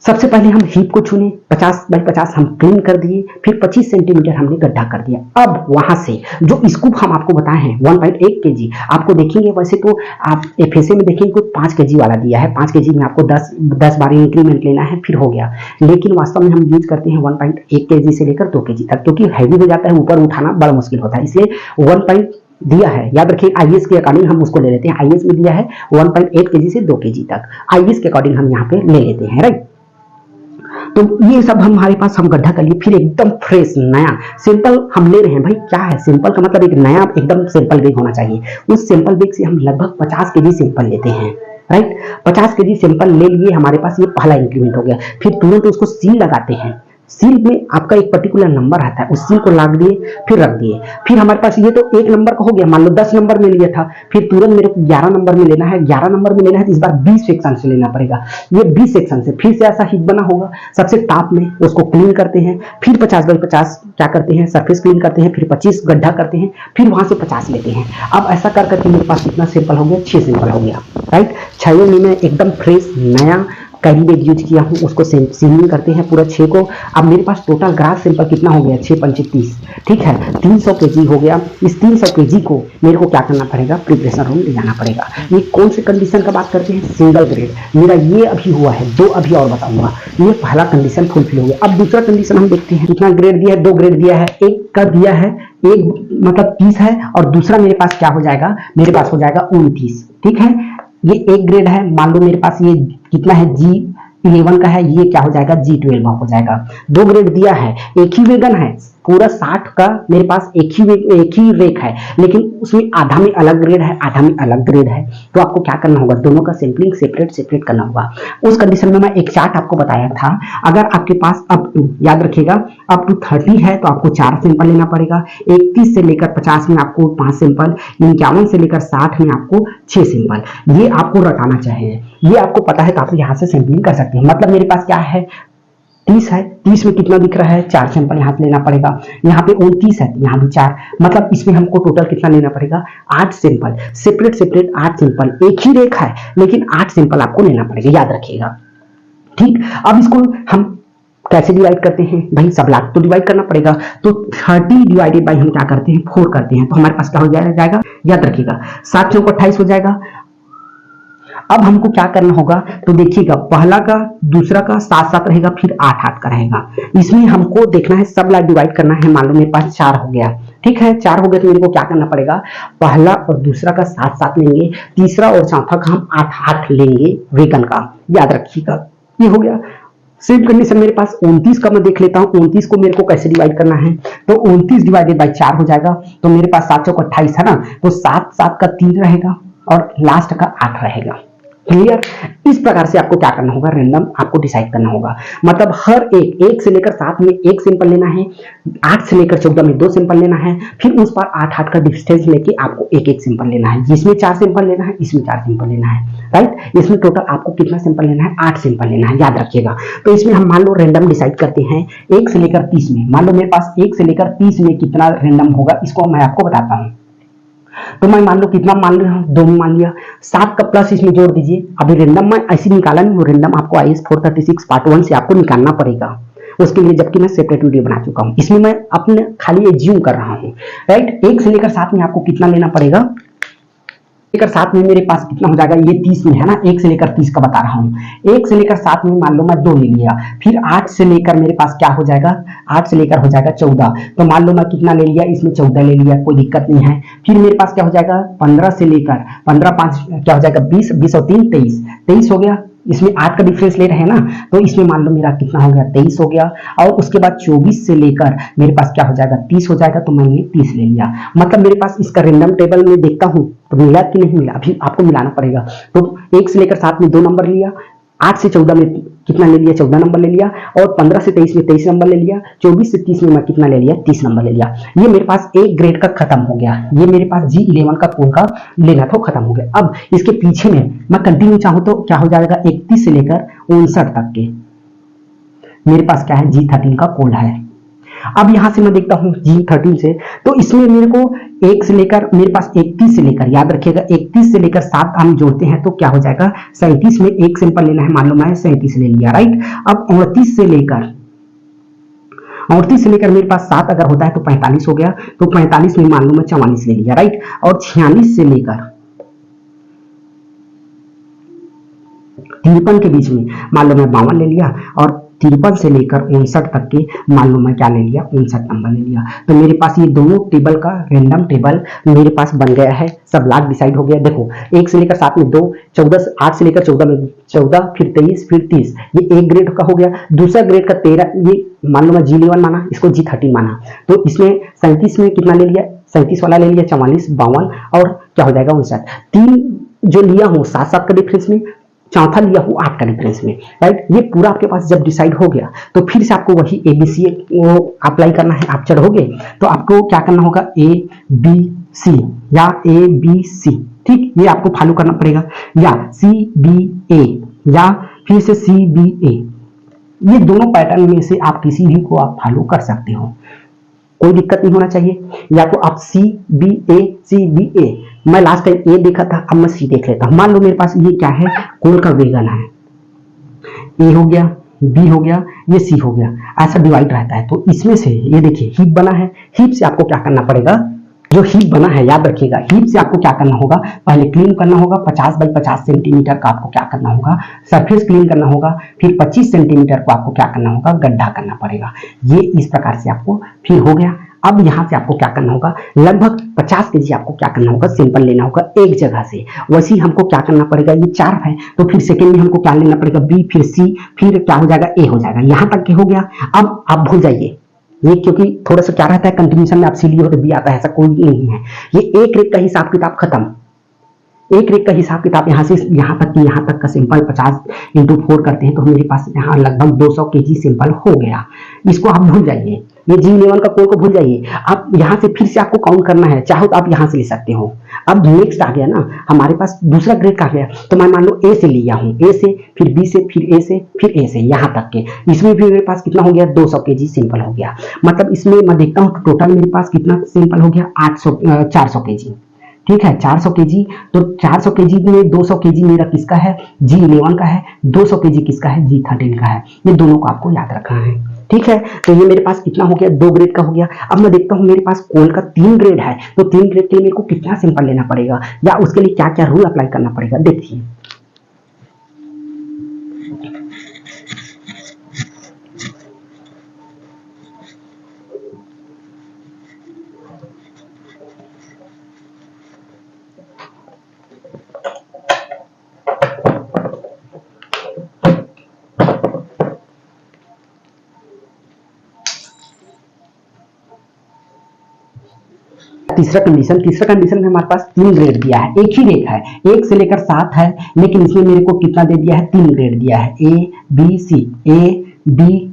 सबसे पहले हम हीप को चुने, 50 × 50 हम क्लीन कर दिए, फिर 25 सेंटीमीटर हमने गड्ढा कर दिया। अब वहां से जो स्कूप हम आपको बताए हैं 1.8 kg, आपको देखेंगे वैसे तो आप FSA में देखेंगे कोई 5 kg वाला दिया है, 5 kg में आपको 10 बार इंक्रीमेंट लेना है, फिर हो गया। लेकिन वास्तव में हम यूज करते हैं 1.8 kg से लेकर 2 kg तक, क्योंकि हैवी हो जाता है, ऊपर उठाना बड़ा मुश्किल होता है, इसलिए 1. दिया है, याद रखिए IS के अकॉर्डिंग हम उसको ले लेते हैं। IS में दिया है 1.8 kg से 2 kg तक, IS के अकॉर्डिंग हम यहाँ पे ले लेते हैं, राइट। तो ये सब हमारे पास हम गड्ढा कर लिए, फिर एकदम फ्रेश नया सिंपल हम ले रहे हैं। भाई क्या है सिंपल का मतलब, एक नया एकदम सिंपल बैग होना चाहिए। उस सिंपल बैग से हम लगभग 50 kg सिंपल लेते हैं, राइट। 50 kg सिंपल ले लिए, हमारे पास ये पहला इंक्रीमेंट हो गया। फिर तुरंत उसको सील लगाते हैं। सील में आपका एक पर्टिकुलर नंबर आता है, उस सील को लाग दिए, फिर रख दिए। फिर हमारे पास ये तो 1 नंबर का हो गया, मान लो 10 नंबर में लिया था, फिर तुरंत मेरे को 11 नंबर में लेना है। 11 नंबर में लेना है तो इस बार B सेक्शन से लेना पड़ेगा। ये B सेक्शन से फिर से ऐसा हीप बना होगा, सबसे टॉप में उसको क्लीन करते हैं, फिर 50 × 50 क्या करते हैं, सरफेस क्लीन करते हैं, फिर 25 गड्ढा करते हैं, फिर वहां से 50 लेते हैं। अब ऐसा कर करके मेरे पास कितना सिंपल हो गया, 6 सिंपल हो गया, राइट। 6 में मैं एकदम फ्रेश नया कैरी बेड यूज किया हूँ, उसको सिमलिंग करते हैं पूरा 6 को। अब मेरे पास टोटल ग्रास सैंपल कितना हो गया, 6 पंचे 30, ठीक है, 300 केजी हो गया। इस 300 केजी को मेरे को क्या करना पड़ेगा, प्रिपरेशन रूम ले जाना पड़ेगा। ये कौन से कंडीशन का बात करते हैं, सिंगल ग्रेड। मेरा ये अभी हुआ है, 2 अभी और बताऊंगा। ये पहला कंडीशन फुलफिल हो गया। अब दूसरा कंडीशन हम देखते हैं, कितना ग्रेड दिया है, 2 ग्रेड दिया है। एक का दिया है, एक मतलब 30 है, और दूसरा मेरे पास क्या हो जाएगा, मेरे पास हो जाएगा 29, ठीक है। ये एक ग्रेड है, मान लो मेरे पास ये कितना है, G11 का है, ये क्या हो जाएगा, G12 हो जाएगा। 2 ग्रेड दिया है, एक ही वेगन है, पूरा 60 का मेरे पास एक ही रेक है, लेकिन उसमें आधा में अलग ग्रेड है, आधा में अलग ग्रेड है। तो आपको क्या करना होगा, दोनों का सैंपलिंग सेपरेट करना होगा। उस कंडीशन में मैं एक चार्ट आपको बताया था। अगर आपके पास अप टू, याद रखिएगा, अप टू 30 है तो आपको 4 सैंपल लेना पड़ेगा। 31 से लेकर 50 में आपको 5 सैंपल, 51 से लेकर 60 में आपको 6 सैंपल। ये आपको रटाना चाहिए, ये आपको पता है तो आप यहाँ से सैंपलिंग कर सकते हैं। मतलब मेरे पास क्या है, 30 है, 30 में कितना दिख रहा है, 4 सैंपल यहाँ से लेना पड़ेगा। यहाँ पे 29 है, यहाँ भी 4, मतलब इसमें हमको टोटल कितना लेना पड़ेगा, 8 सैंपल, सेपरेट 8 सैंपल। एक ही रेखा है लेकिन 8 सैंपल आपको लेना पड़ेगा, याद रखिएगा, ठीक। अब इसको हम कैसे डिवाइड करते हैं, भाई सब लाख तो डिवाइड करना पड़ेगा। तो 30 डिवाइडेड बाई हम क्या करते हैं, 4 करते हैं, तो हमारे पास क्या हो जाएगा, याद रखिएगा, 7 चौक 28 हो जाएगा। अब हमको क्या करना होगा, तो देखिएगा, पहला का दूसरा का 7 रहेगा, फिर 8 का रहेगा। इसमें हमको देखना है, सब लाख डिवाइड करना है। मान लो मेरे पास 4 हो गया, ठीक है, 4 हो गया तो मेरे को क्या करना पड़ेगा, पहला और दूसरा का 7 लेंगे, तीसरा और चौथा का हम 8 लेंगे वेगन का, याद रखिएगा। ये हो गया। सेम कंडीशन मेरे पास 29 का मैं देख लेता हूँ, 29 को मेरे को कैसे डिवाइड करना है, तो 29 डिवाइडेड बाई 4 हो जाएगा। तो मेरे पास 7 चौक 28 है ना, तो 7 का 3 रहेगा और लास्ट का 8 रहेगा। क्लियर। इस प्रकार से आपको क्या करना होगा, रैंडम आपको डिसाइड करना होगा। मतलब हर एक से लेकर 7 में 1 सैंपल लेना है, 8 से लेकर 14 में 2 सैंपल लेना है, फिर उस पर 8 का डिस्टेंस लेके आपको एक सैंपल लेना है। इसमें 4 सैंपल लेना है, इसमें 4 सैंपल लेना है, राइट। इसमें टोटल आपको कितना सैंपल लेना है, 8 सैंपल लेना है, याद रखिएगा। तो इसमें हम मान लो रैंडम डिसाइड करते हैं 1 से लेकर 30 में। मान लो मेरे पास 1 से लेकर 30 में कितना रैंडम होगा, इसको मैं आपको बताता हूँ। तो मैं मान लो कितना मान रहा हूँ, 2 में मान लिया, 7 का प्लस इसमें जोड़ दीजिए। अभी रैंडम में ऐसे निकाला नहीं, वो रैंडम आपको IAS 436 पार्ट 1 से आपको निकालना पड़ेगा उसके लिए, जबकि मैं सेपरेट वीडियो बना चुका हूँ। इसमें मैं अपने खाली एज्यूम कर रहा हूँ, राइट। 1 से लेकर 7 में आपको कितना लेना पड़ेगा, लेकर 7 में मेरे पास कितना हो जाएगा, ये 30 में है ना, 1 से लेकर 30 का बता रहा हूँ। 1 से लेकर 7 में मान लो मैं 2 ले लिया, फिर 8 से लेकर मेरे पास क्या हो जाएगा, 8 से लेकर हो जाएगा 14, तो मान लो मैं कितना ले लिया, इसमें 14 ले लिया, कोई दिक्कत नहीं है। फिर मेरे पास क्या हो जाएगा, 15 से लेकर 15 5 क्या हो जाएगा, 20, 20 और 3 23, 23 हो गया। इसमें 8 का डिफरेंस ले रहे हैं ना, तो इसमें मान लो मेरा कितना हो गया, 23 हो गया। और उसके बाद 24 से लेकर मेरे पास क्या हो जाएगा, 30 हो जाएगा, तो मैंने 30 ले लिया। मतलब मेरे पास इसका रैंडम टेबल में देखता हूँ तो मिला कि नहीं मिला, अभी आपको मिलाना पड़ेगा। तो 1 से लेकर 7 में 2 नंबर लिया, 8 से 14 में कितना ले लिया, 14 नंबर ले लिया, और 15 से 23 में 23 नंबर ले लिया, 24 से 30 में मैं कितना ले लिया, 30 नंबर ले लिया। ये मेरे पास एक ग्रेड का खत्म हो गया। ये मेरे पास G11 का कोल का लेना था, खत्म हो गया। अब इसके पीछे में मैं कंटिन्यू चाहूँ तो क्या हो जाएगा, 31 से लेकर 59 तक के मेरे पास क्या है, G13 का कोल है। अब यहां से मैं देखता हूं G13 से, तो इसमें मेरे को 1 से लेकर मेरे पास 31 से लेकर, याद रखिएगा, 31 से लेकर 7 हम जोड़ते हैं तो क्या हो जाएगा, 37 में 1 सैंपल लेना है। मान लो मैं 37 ले लिया, राइट। अब 38 से लेकर मेरे पास 7 अगर होता है तो 45 हो गया, तो 45 में मान लो मैं 44 ले लिया, राइट। और 46 से लेकर 53 के बीच में मान लो मैं 52 ले लिया, और 53 से लेकर 59 तक के मान लो मैं क्या ले लिया, 59 नंबर ले लिया। तो मेरे पास ये दोनों टेबल का रैंडम टेबल मेरे पास बन गया है, सब लाख डिसाइड हो गया। देखो 1 से लेकर 7 में 2, 14, 8 से लेकर 14 में 14, फिर 23, फिर 30, ये एक ग्रेड का हो गया। दूसरा ग्रेड का 13, ये मान लो मैं G11 माना, इसको G13 माना, तो इसमें 37 में कितना ले लिया, 37 वाला ले लिया, 44, 52 और क्या हो जाएगा, 59। 3 जो लिया हूँ 7-7 का डिफरेंस में, चौथा लिया हूँ 8 का डिफरेंस में, राइट। ये पूरा आपके पास जब डिसाइड हो गया तो फिर से आपको वही ABC अप्लाई करना है। आप चढ़ोगे तो आपको क्या करना होगा, ABC या ABC, ठीक, ये आपको फॉलो करना पड़ेगा, या CBA या फिर से CBA। ये दोनों पैटर्न में से आप किसी भी को आप फॉलो कर सकते हो, कोई दिक्कत नहीं होना चाहिए। या तो आप CBA, मैं लास्ट टाइम A देखा था, अब मैं C देख लेता हूं। मान लो मेरे पास ये क्या है, कोल का वेगन है, ए हो गया, बी हो गया, ये सी हो गया, ऐसा डिवाइड रहता है। तो इसमें से ये देखिए हीप बना है, हीप से आपको क्या करना पड़ेगा, जो हीप बना है याद रखिएगा, हीप से आपको क्या करना होगा, पहले क्लीन करना होगा 50 बाई 50 सेंटीमीटर का आपको क्या करना होगा, सरफेस क्लीन करना होगा, फिर 25 सेंटीमीटर को आपको क्या करना होगा, गड्ढा करना पड़ेगा। ये इस प्रकार से आपको फिर हो गया। अब यहाँ से आपको क्या करना होगा, लगभग 50 केजी आपको क्या करना होगा, सैंपल लेना होगा एक जगह से। वैसे ही हमको क्या करना पड़ेगा, ये 4 है तो फिर सेकेंड में हमको क्या लेना पड़ेगा, बी, फिर सी, फिर क्या हो जाएगा, ए हो जाएगा। यहाँ तक के हो गया। अब आप भूल जाइए ये, क्योंकि थोड़ा सा क्या रहता है कंटिन्यूशन में आप सी लिए हो तो बी आता है, ऐसा कोई नहीं है। ये एक रेट का हिसाब किताब खत्म, एक रेट का हिसाब किताब यहाँ से यहाँ तक का सिंपल 50 इंटू 4 करते हैं तो मेरे पास यहाँ लगभग 200 केजी सिंपल हो गया। इसको आप भूल जाइए, ये G11 का कोड को भूल जाइए। अब यहाँ से फिर से आपको काउंट करना है, चाहो तो आप यहाँ से ले सकते हो। अब नेक्स्ट आ गया ना हमारे पास दूसरा ग्रेड का आ गया, तो मैं मान लो ए से लिया हूँ, ए से फिर बी से फिर ए से फिर ए से यहाँ तक के, इसमें भी मेरे पास कितना हो गया, 200 केजी सिंपल हो गया। मतलब इसमें मैं देखता हूँ टोटल मेरे पास कितना सिंपल हो गया, 400 केजी। ठीक है, 400 केजी। तो 400 केजी में 200 केजी मेरा किसका है, G11 का है, 200 केजी किसका है, G13 का है। ये दोनों को आपको याद रखना है। ठीक है, तो ये मेरे पास कितना हो गया, 2 ग्रेड का हो गया। अब मैं देखता हूँ मेरे पास कोल का 3 ग्रेड है, तो 3 ग्रेड के लिए मेरे को कितना सिंपल लेना पड़ेगा या उसके लिए क्या क्या रूल अप्लाई करना पड़ेगा, देखिए। तीसरा कंडीशन में हमारे पास 3 ग्रेड दिया है, एक ही रेट है, 1 से लेकर 7 है, लेकिन इसमें मेरे को कितना दे दिया है, 3 ग्रेड दिया है, ए बी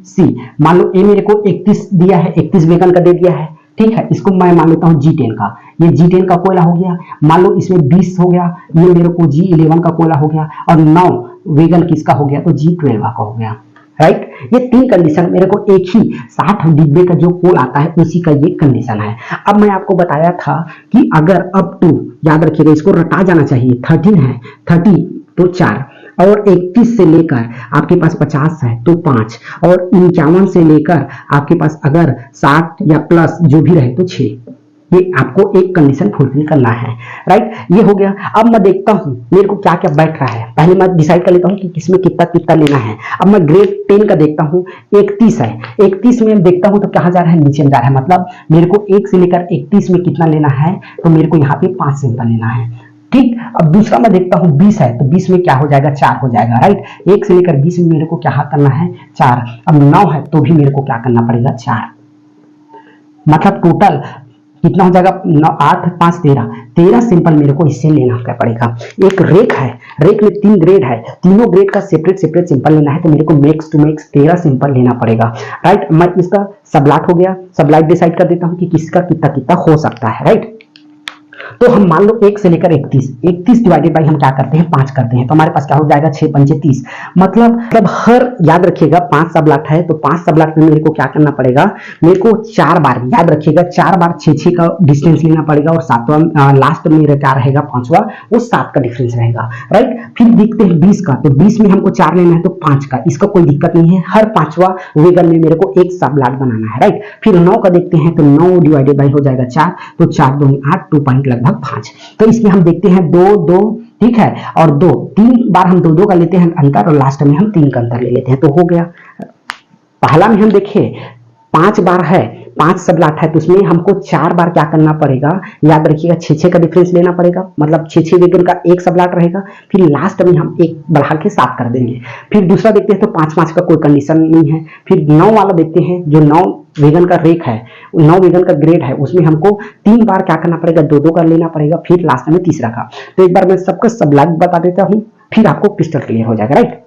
सी। मान लो ए मेरे को 31 दिया है, 31 वेगन का दे दिया है। ठीक है, इसको मैं मान लेता हूँ G10 का, ये G10 का कोयला हो गया। मान लो इसमें 20 हो गया, ये मेरे को G11 का कोयला हो गया, और 9 वेगन किसका हो गया, तो G12 का हो गया। राइट, ये 3 कंडीशन मेरे को एक ही 60 डिब्बे का जो कोल आता है उसी का ये कंडीशन है। अब मैं आपको बताया था कि अगर अप टू, याद रखिएगा इसको रटा जाना चाहिए, 13 है, 30 तो 4, और 31 से लेकर आपके पास 50 है तो 5, और 51 से लेकर आपके पास अगर 60 या प्लस जो भी रहे तो 6। ये आपको एक कंडीशन फुलफिल करना है। राइट, ये हो गया। अब मैं देखता हूं मेरे को क्या क्या बैठ रहा है, पहले मैं डिसाइड कर लेता हूं कि किसमें कितना कितना लेना है। अब मैं ग्रेड 10 का देखता हूं, 31 है, 31 में देखता हूं तो कहां जा रहा है, नीचे में जा रहा है। मतलब मेरे को 1 से लेकर 31 में कितना लेना है, तो मेरे को यहाँ पे 5 सिंपल लेना है। ठीक, अब दूसरा मैं देखता हूँ 20 है, तो 20 में क्या हो जाएगा, 4 हो जाएगा। राइट, 1 से लेकर 20 में मेरे को क्या करना है, 4। अब 9 है तो भी मेरे को क्या करना पड़ेगा, 4। मतलब टोटल कितना हो जाएगा, 9 8 5 13 सिंपल मेरे को इससे लेना पड़ेगा। एक रेक है, रेक में 3 ग्रेड है, तीनों ग्रेड का सेपरेट सिंपल लेना है, तो मेरे को मैक्स टू मैक्स 13 सिंपल लेना पड़ेगा। राइट, मैं इसका सबलाट हो गया, सबलाट डिसाइड कर देता हूँ कि किसका कितना कितना हो सकता है। राइट, तो हम मान लो 1 से लेकर 31 डिवाइडेड बाई हम क्या करते हैं, 5 करते हैं, तो हमारे पास क्या हो जाएगा, 6 पंचे 30। मतलब हर, याद रखिएगा 5 सबलाट है, तो 5 सबलाट में मेरे को क्या करना पड़ेगा, मेरे को 4 बार, याद रखिएगा 4 बार 6 का डिस्टेंस लेना पड़ेगा, और 7वां लास्ट में मेरा क्या रहेगा, 5वां, वो 7 का डिफरेंस रहेगा। राइट, फिर देखते हैं 20 का, तो 20 में हमको 4 लेना है तो 5 का, इसका कोई दिक्कत नहीं है, हर 5वां वेगन में मेरे को एक सबलाट बनाना है। राइट, फिर 9 का देखते हैं, तो 9 डिवाइडेड बाई हो जाएगा 4, तो 4 2 8, 2 पॉइंट लगभग 5। तो इसमें हम देखते हैं 2 2, ठीक है, और 2 3 बार हम 2 2 का लेते हैं अंतर, और लास्ट में हम 3 का अंतर ले लेते हैं, तो हो गया। पहला में हम देखिए 5 बार है, 5 सबलाट है, तो उसमें हमको 4 बार क्या करना पड़ेगा, याद रखिएगा 6 का डिफरेंस लेना पड़ेगा, मतलब 6 वेगन का एक सबलाट रहेगा, फिर लास्ट में हम एक बढ़ा के 7 कर देंगे। फिर दूसरा देखते हैं, तो 5 का कोई कंडीशन नहीं है। फिर 9 वाला देखते हैं, जो 9 वेगन का रेक है, 9 वेगन का ग्रेड है, उसमें हमको 3 बार क्या करना पड़ेगा, 2 2 का लेना पड़ेगा, फिर लास्ट में तीसरा का। तो एक बार मैं सबका सबलाट बता देता हूं, फिर आपको क्रिस्टल क्लियर हो जाएगा। राइट,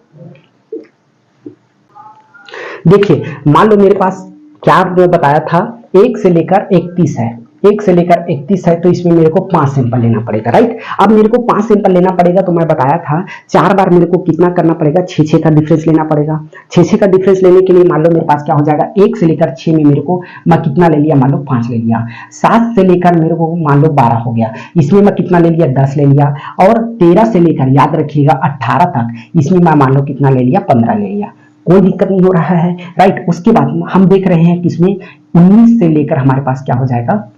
देखिए मान लो मेरे पास क्या बताया था, 1 से लेकर 31 है, 1 से लेकर 31 है, तो इसमें मेरे को 5 सैंपल लेना पड़ेगा, राइट। अब मेरे को 5 सैंपल लेना पड़ेगा, तो मैं बताया था 4 बार मेरे को कितना करना पड़ेगा, 6 का डिफरेंस लेना पड़ेगा। 6 का डिफरेंस लेने के लिए मान लो मेरे पास क्या हो जाएगा, 1 से लेकर 6 में मेरे को मैं कितना ले लिया, मान लो 5 ले लिया। 7 से लेकर मेरे को मान लो 12 हो गया, इसमें मैं कितना ले लिया, 10 ले लिया। और 13 से लेकर याद रखिएगा 18 तक, इसमें मैं मान लो कितना ले लिया, 15 ले लिया। कोई दिक्कत नहीं हो रहा है, राइट। उसके बाद हम देख रहे हैं किसमें 19 से लेकर हमारे पास क्या हो जाएगा,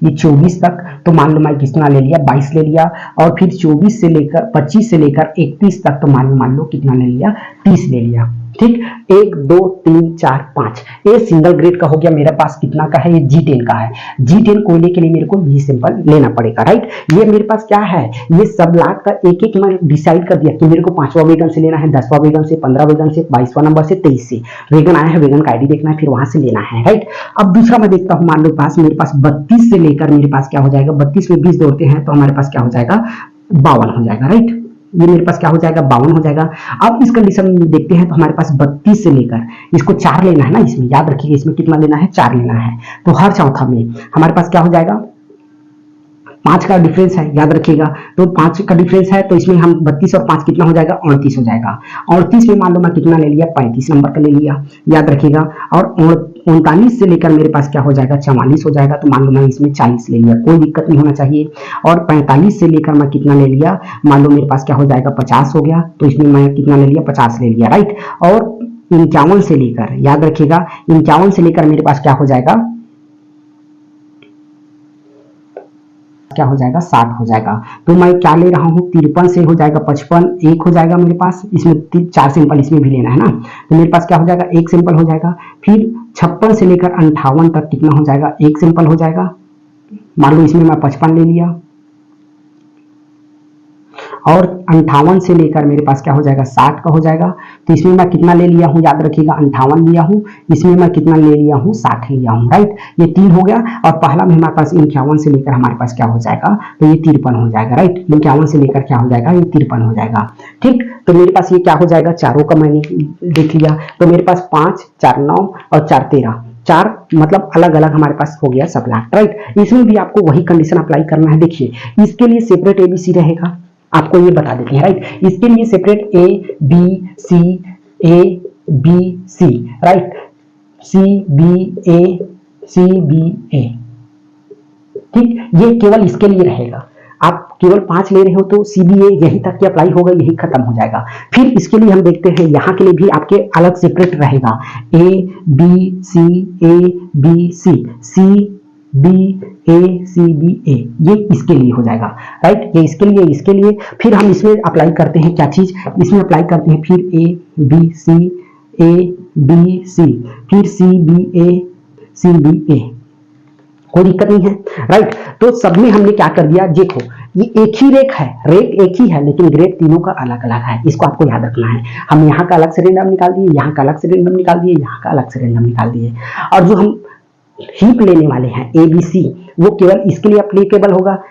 ये 24 तक, तो मान लो मैं कितना ले लिया, 22 ले लिया। और फिर 24 से लेकर 25 से लेकर 31 तक, तो मान लो कितना ले लिया, 30 ले लिया, ठीक। 1 2 3 4 5 ये सिंगल ग्रेड का हो गया। मेरे पास कितना का है, ये G10 का है। G10 कोयले के लिए मेरे को ये सिंपल लेना पड़ेगा, राइट। ये मेरे पास क्या है, ये सब लाख का एक एक मैं डिसाइड कर दिया कि मेरे को 5वां वेगन से लेना है, 10वां वेगन से, 15 वेगन से, 22वां नंबर से, 23 से वेगन आया है, वेगन का आईडी देखना है, फिर वहां से लेना है, राइट। अब दूसरा मैं देखता हूँ, मान लो पास मेरे पास 32 से लेकर मेरे पास क्या हो जाएगा, 32 में 20 जोड़ते हैं तो हमारे पास क्या हो जाएगा, 52 हो जाएगा, राइट। ये मेरे पास क्या हो जाएगा, 52 हो जाएगा। अब इस कंडीशन में देखते हैं तो हमारे पास 32 से लेकर इसको 4 लेना है ना, इसमें याद रखिए इसमें कितना लेना है, 4 लेना है। तो हर चौथा में हमारे पास क्या हो जाएगा, 5 का डिफरेंस है, याद रखिएगा। तो 5 का डिफरेंस है, तो इसमें हम 32 और 5 कितना हो जाएगा, 38 हो जाएगा। 38 में मान लो मैं कितना ले लिया, 35 नंबर का ले लिया, याद रखिएगा। और 39 से लेकर मेरे पास क्या हो जाएगा, 44 हो जाएगा। तो मान लो मैं इसमें 40 ले लिया, कोई दिक्कत नहीं होना चाहिए। और 45 से लेकर मैं कितना ले लिया, मान लो मेरे पास क्या हो जाएगा, 50 हो गया। तो इसमें मैं कितना ले लिया, 50 ले लिया, राइट। और 51 से लेकर, याद रखिएगा, 51 से लेकर मेरे पास क्या हो जाएगा, क्या हो जाएगा, 60 हो जाएगा। तो मैं क्या ले रहा हूँ, 53 से हो जाएगा 55, 1 हो जाएगा मेरे पास, इसमें 4 सिंपल इसमें भी लेना है ना। तो मेरे पास क्या हो जाएगा, 1 सिंपल हो जाएगा। फिर 56 से लेकर 58 तक कितना हो जाएगा, 1 सिंपल हो जाएगा। मान लो इसमें मैं 55 ले लिया। और 58 से लेकर मेरे पास क्या हो जाएगा, 60 का हो जाएगा। तो इसमें मैं कितना ले लिया हूँ, याद रखिएगा 58 लिया हूँ, इसमें मैं कितना ले लिया हूँ, 60 लिया हूँ, राइट। ये 3 हो गया। और पहला में हमारे पास 51 से लेकर हमारे पास क्या हो जाएगा, तो ये 53 हो जाएगा, राइट। 51 से लेकर क्या हो जाएगा, ये 53 हो जाएगा, ठीक। तो मेरे पास ये क्या हो जाएगा, चारों का मैंने देख लिया। तो मेरे पास 5 4 9 और 4 13, 4 मतलब अलग अलग हमारे पास हो गया सब लाख, राइट। इसमें भी आपको वही कंडीशन अप्लाई करना है। देखिए इसके लिए सेपरेट ABC रहेगा, आपको ये बता देते हैं, राइट। इसके लिए separate A B C, right, CBA, ठीक। ये केवल इसके लिए रहेगा। आप केवल 5 ले रहे हो तो CBA यही तक की अप्लाई होगा, यही खत्म हो जाएगा। फिर इसके लिए हम देखते हैं, यहाँ के लिए भी आपके अलग सेपरेट रहेगा, ABCABC, ये इसके लिए हो जाएगा, राइट। ये इसके लिए फिर हम इसमें अप्लाई करते हैं क्या चीज, इसमें अप्लाई करते हैं फिर ABC, फिर CBA, कोई दिक्कत नहीं है, राइट। तो सब में हमने क्या कर दिया, देखो ये एक ही रेक है, रेक एक ही है, लेकिन ग्रेड तीनों का अलग अलग है। इसको आपको याद रखना है। हम यहाँ का अलग से रेंडम निकाल दिए, यहाँ का अलग से रेंडम निकाल दिए, यहाँ का अलग से रेंडम निकाल दिए। और जो हम हीप लेने वाले हैं ABC, वो केवल इसके लिए अप्लीकेबल होगा।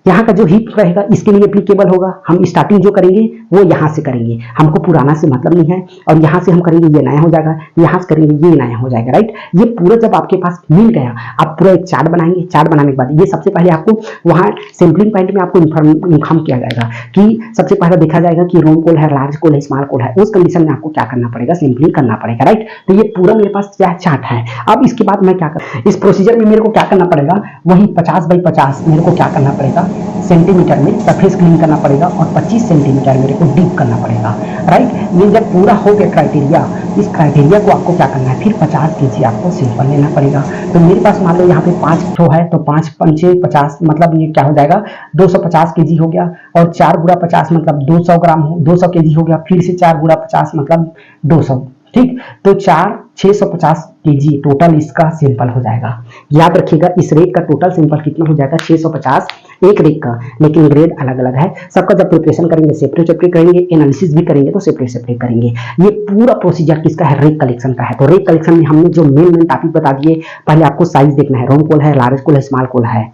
यहाँ का जो हीप रहेगा इसके लिए एप्लीकेबल होगा। हम स्टार्टिंग जो करेंगे वो यहाँ से करेंगे, हमको पुराना से मतलब नहीं है। और यहाँ से हम करेंगे ये नया हो जाएगा, यहाँ से करेंगे ये नया हो जाएगा, राइट। ये पूरा जब आपके पास मिल गया, आप पूरा एक चार्ट बनाएंगे। चार्ट बनाने के बाद ये सबसे पहले आपको वहाँ सैम्पलिंग पॉइंट में आपको इन्फॉर्म किया जाएगा कि सबसे पहले देखा जाएगा कि रोम कोल है, लार्ज कोल है, स्मॉल कोल है। उस कंडीशन में आपको क्या करना पड़ेगा, सैम्पलिंग करना पड़ेगा, राइट। तो ये पूरा मेरे पास क्या चार्ट है। अब इसके बाद मैं क्या कर, इस प्रोसीजर में मेरे को क्या करना पड़ेगा, वही 50 बाई 50 मेरे को क्या करना पड़ेगा, सेंटीमीटर में सरफेस क्लीन करना पड़ेगा। और 25 सेंटीमीटर मेरे को डीप करना पड़ेगा, राइट। ये जब पूरा हो गया क्राइटेरिया, इस क्राइटेरिया को आपको क्या करना है, फिर 50 kg आपको सैंपल लेना पड़ेगा। तो मेरे पास मान लो यहाँ पे 5 ठो है, तो 5 पंचे 50, मतलब ये क्या हो जाएगा, 250 kg हो गया। और 4 गुणा 50 मतलब 200 ग्राम, 200 kg हो गया। फिर से 4 गुणा 50 मतलब 200, ठीक। तो 4 650 kg टोटल इसका सैंपल हो जाएगा। याद रखिएगा इस रेक का टोटल सैंपल कितना हो जाएगा, 650 एक रेक का, लेकिन ग्रेड अलग अलग है सबका। जब प्रिपरेशन करेंगे सेपरेट करेंगे, एनालिसिस भी करेंगे तो सेपरेट करेंगे। ये पूरा प्रोसीजर किसका है, रेक कलेक्शन का है। तो रेक कलेक्शन में हमने जो मेन टॉपिक बता दिए, पहले आपको साइज देखना है, रोम कोल है, लार्ज कोल है, स्मॉल कोल है,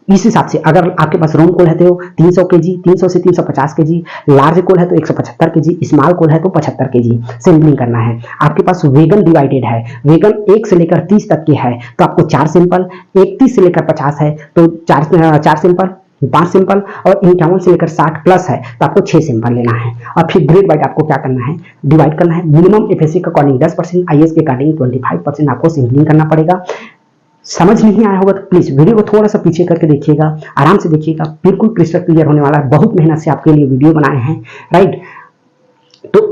इस हिसाब से अगर आपके पास रोम कोल है तो 300 केजी, 300 से 350 केजी, लार्ज कोल है तो 175 केजी, स्मॉल कोल है तो 75 केजी सैंपलिंग करना है। आपके पास वेगन डिवाइडेड है, वेगन 1 से लेकर 30 तक के है तो आपको 4 सैंपल, 31 से लेकर 50 है तो 4 सैंपल, 5 सैंपल, और 51 से लेकर 60 प्लस है तो आपको 6 सैंपल लेना है। अब फिर ग्रेड वाइज आपको क्या करना है, डिवाइड करना है। मिनिमम एफएससी के अकॉर्डिंग 10%, आईएएस के अकॉर्डिंग 25% आपको सैंपलिंग करना पड़ेगा। समझ नहीं आया होगा तो प्लीज वीडियो को थोड़ा सा पीछे करके देखिएगा, आराम से देखिएगा, बिल्कुल क्रिस्टल क्लियर होने वाला है। बहुत मेहनत से आपके लिए वीडियो बनाए हैं, राइट। तो